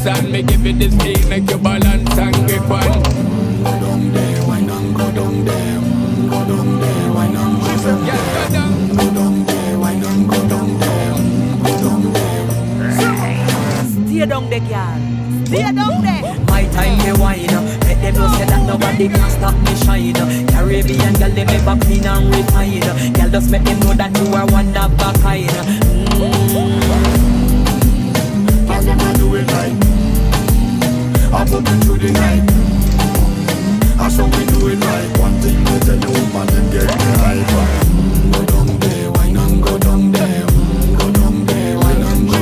and me give it this beat, make you balance and grip on. Go down there, why not go down there? Go down there, why not go down there? Go down. Go down there, why not go down there? Go down there. Stay down there, girl. Stay down there. My time me wine, let them know say that nobody can stop me shine. Caribbean girl they never clean and refine. Girl just make them know that you are one of a kind. Cause them a do it right. I put me through the night.